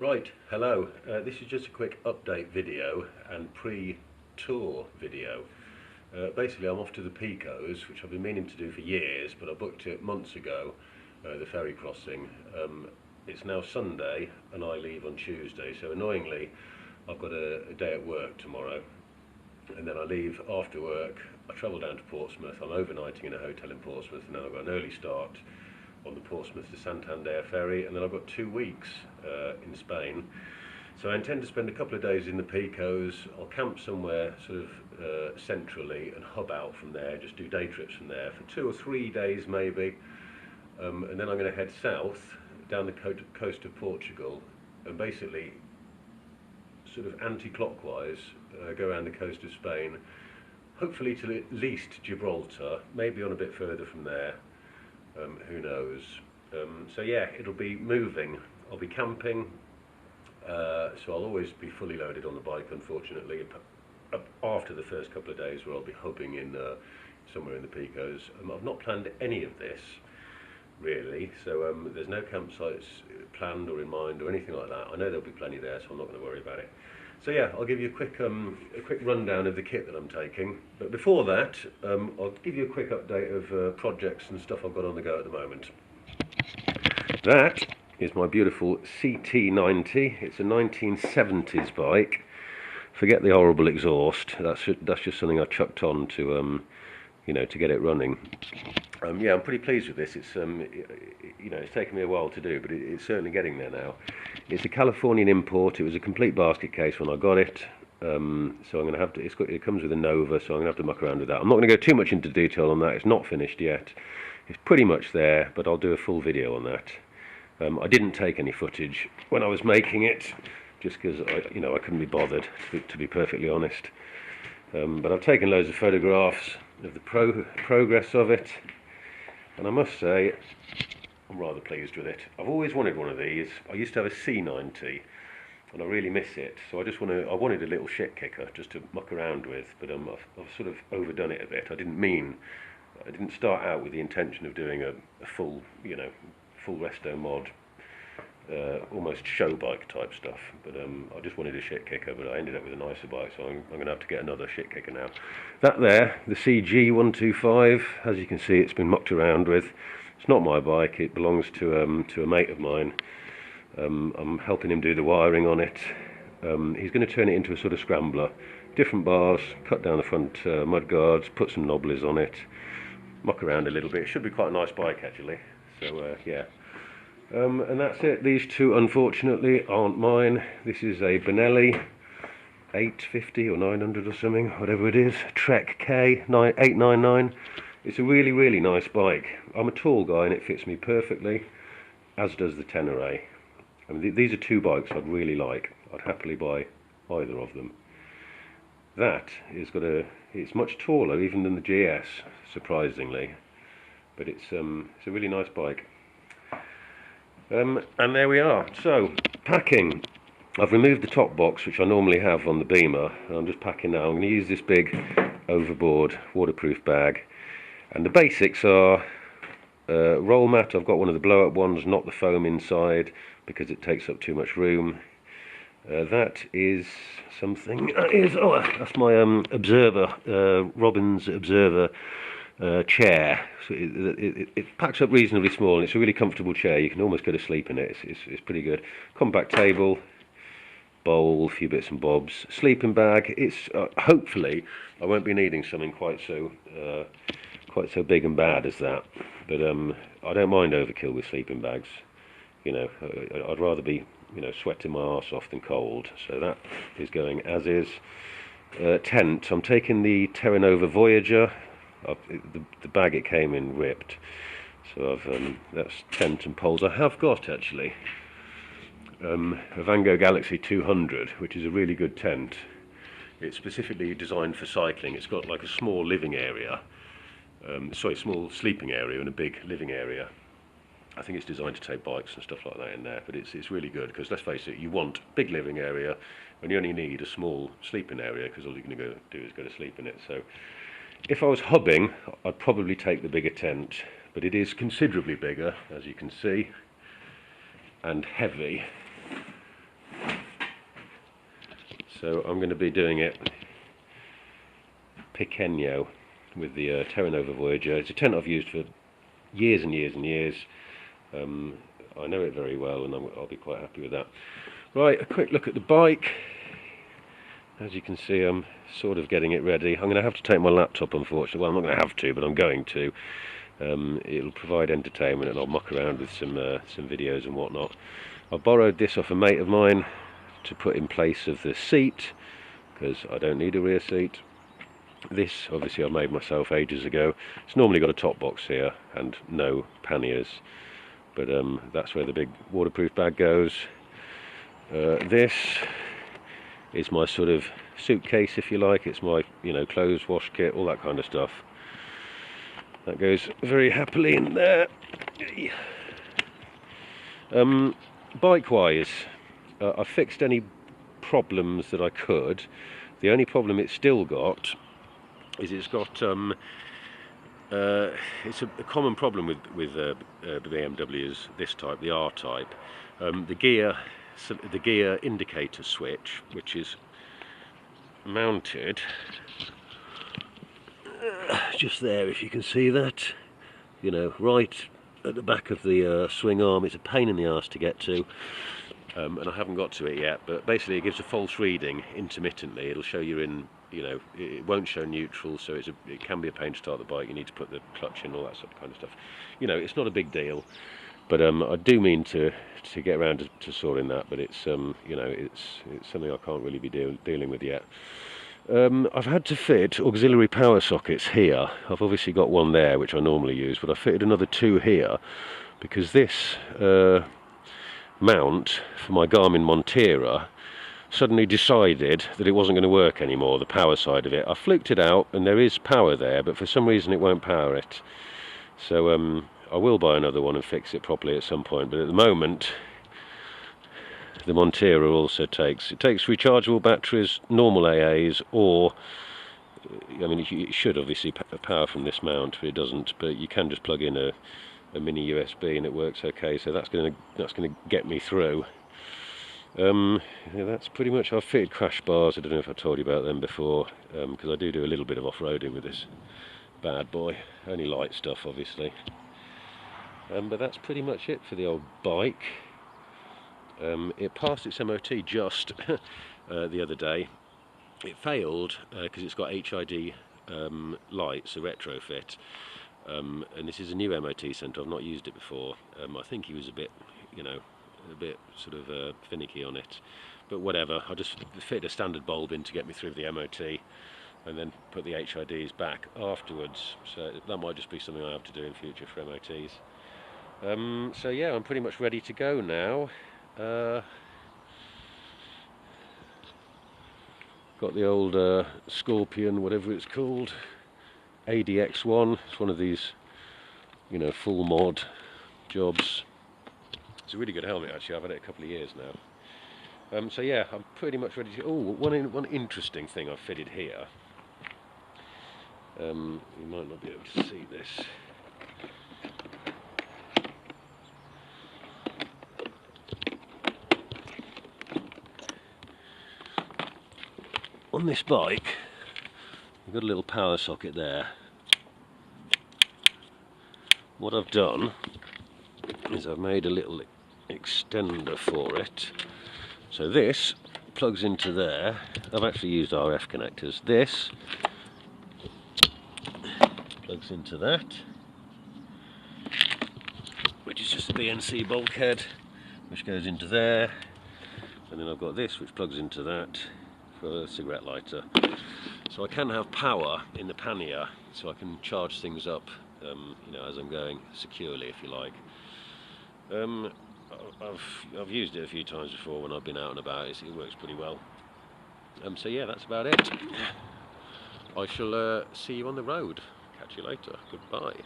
Right, hello. This is just a quick update video and pre-tour video. Basically, I'm off to the Picos, which I've been meaning to do for years, but I booked it months ago, the ferry crossing. It's now Sunday, and I leave on Tuesday, so annoyingly, I've got a day at work tomorrow, and then I leave after work. I travel down to Portsmouth. I'm overnighting in a hotel in Portsmouth, and then I've got an early start on the Portsmouth to Santander ferry, and then I've got 2 weeks in Spain. So I intend to spend a couple of days in the Picos. I'll camp somewhere sort of centrally and hub out from there, just do day trips from there for 2 or 3 days maybe, and then I'm going to head south down the coast of Portugal and basically sort of anti-clockwise go around the coast of Spain, hopefully to at least Gibraltar, maybe on a bit further from there. Who knows? So yeah, it'll be moving. I'll be camping, so I'll always be fully loaded on the bike, unfortunately, after the first couple of days where I'll be hubbing in somewhere in the Picos. I've not planned any of this, really, so there's no campsites planned or in mind or anything like that. I know there'll be plenty there, so I'm not going to worry about it. So yeah, I'll give you a quick rundown of the kit that I'm taking. But before that, I'll give you a quick update of projects and stuff I've got on the go at the moment. That is my beautiful CT90. It's a 1970s bike. Forget the horrible exhaust. That's just something I chucked on to, you know, to get it running. Yeah, I'm pretty pleased with this. It's you know, it's taken me a while to do, but it's certainly getting there now. It's a Californian import. It was a complete basket case when I got it, so I'm going to have to. It comes with a Nova, so I'm going to have to muck around with that. I'm not going to go too much into detail on that. It's not finished yet. It's pretty much there, but I'll do a full video on that. I didn't take any footage when I was making it, just because I couldn't be bothered, to be perfectly honest. But I've taken loads of photographs of the progress of it, and I must say I'm rather pleased with it. I've always wanted one of these. I used to have a C90 and I really miss it, so I wanted a little shit kicker just to muck around with, but I've sort of overdone it a bit. I didn't start out with the intention of doing a full, full resto mod, almost show bike type stuff, but I just wanted a shit kicker, but I ended up with a nicer bike, so I'm going to have to get another shit kicker now. That there, the CG125, as you can see, it's been mucked around with. It's not my bike, it belongs to a mate of mine. I'm helping him do the wiring on it. He's going to turn it into a sort of scrambler. Different bars, cut down the front mud guards, put some knobblers on it, muck around a little bit. It should be quite a nice bike actually, so yeah. And that's it. These two unfortunately aren't mine. This is a Benelli 850 or 900 or something, whatever it is, Trek K 899. It's a really nice bike. I'm a tall guy and it fits me perfectly, as does the Tenere. I mean, these are two bikes I'd really like. I'd happily buy either of them. That is it's much taller even than the GS, surprisingly, but it's a really nice bike. And there we are. So, packing. I've removed the top box, which I normally have on the Beamer, and I'm just packing now. I'm going to use this big overboard waterproof bag. And the basics are roll mat. I've got one of the blow-up ones, not the foam inside, because it takes up too much room. That is something. That's my Observer, Robin's Observer chair. So it packs up reasonably small, and it's a really comfortable chair. You can almost go to sleep in it. It's pretty good. Compact table, bowl, a few bits and bobs, sleeping bag. It's hopefully I won't be needing something quite so big and bad as that, but I don't mind overkill with sleeping bags. I'd rather be sweating my arse off than cold, so that is going as is. Tent. I'm taking the Terra Nova Voyager. The bag it came in ripped, so that's tent and poles. I have got actually a Gogh Galaxy 200, which is a really good tent. It's specifically designed for cycling. It's got like a small living area, small sleeping area and a big living area. I think it's designed to take bikes and stuff like that in there, but it's really good because, let's face it, you want big living area when you only need a small sleeping area, because all you're going to do is go to sleep in it. So if I was hubbing, I'd probably take the bigger tent, but it is considerably bigger, as you can see, and heavy. So I'm going to be doing it pequeño with the Terra Nova Voyager. It's a tent I've used for years and years and years. I know it very well, and I'll be quite happy with that. Right, a quick look at the bike. As you can see, I'm sort of getting it ready. I'm going to have to take my laptop, unfortunately. Well, I'm not going to have to, but I'm going to. It'll provide entertainment, and I'll muck around with some videos and whatnot. I borrowed this off a mate of mine to put in place of the seat, because I don't need a rear seat. This, obviously, I made myself ages ago. It's normally got a top box here and no panniers, but that's where the big waterproof bag goes. This is my sort of suitcase, if you like. It's my, clothes wash kit, all that kind of stuff. That goes very happily in there. Bike-wise, I fixed any problems that I could. The only problem it's still got is it's got it's a common problem with BMWs this type, the R type. The gear indicator switch, which is mounted just there, if you can see that, right at the back of the swing arm. It's a pain in the arse to get to, and I haven't got to it yet, but basically it gives a false reading intermittently. It'll show you're in, it won't show neutral, so it can be a pain to start the bike. You need to put the clutch in, all that sort of kind of stuff. It's not a big deal, but I do mean to get around to sorting that, but it's it's something I can't really be dealing with yet. I've had to fit auxiliary power sockets here. I've obviously got one there which I normally use, but I fitted another 2 here because this mount for my Garmin Montera suddenly decided that it wasn't going to work anymore, the power side of it. I fluked it out and there is power there, but for some reason it won't power it. So I will buy another one and fix it properly at some point, but at the moment the Montera also takes rechargeable batteries, normal AAs, or it should obviously power from this mount, but it doesn't. But you can just plug in a mini USB and it works okay. So that's going to get me through. Yeah, that's pretty much. I've fitted crash bars. I don't know if I told you about them before, because I do a little bit of off-roading with this bad boy. Only light stuff, obviously. But that's pretty much it for the old bike. It passed its MOT just the other day. It failed because it's got HID lights, a retrofit, and this is a new MOT centre. I've not used it before. I think he was a bit sort of finicky on it, but whatever. I just fitted a standard bulb in to get me through the MOT, and then put the HIDs back afterwards. So that might just be something I have to do in future for MOTs. So yeah, I'm pretty much ready to go now. Got the old Scorpion, whatever it's called, ADX1. It's one of these, full mod jobs. It's a really good helmet, actually. I've had it a couple of years now. So yeah, I'm pretty much ready to. Oh, one interesting thing I've fitted here. You might not be able to see this. On this bike, I've got a little power socket there. What I've done is I've made a little extender for it. So this plugs into there. I've actually used RF connectors. This plugs into that, which is just a BNC bulkhead, which goes into there. And then I've got this, which plugs into that for a cigarette lighter. So I can have power in the pannier, so I can charge things up, as I'm going securely, if you like. I've used it a few times before when I've been out and about. It works pretty well. So yeah, that's about it. I shall see you on the road. Catch you later. Goodbye.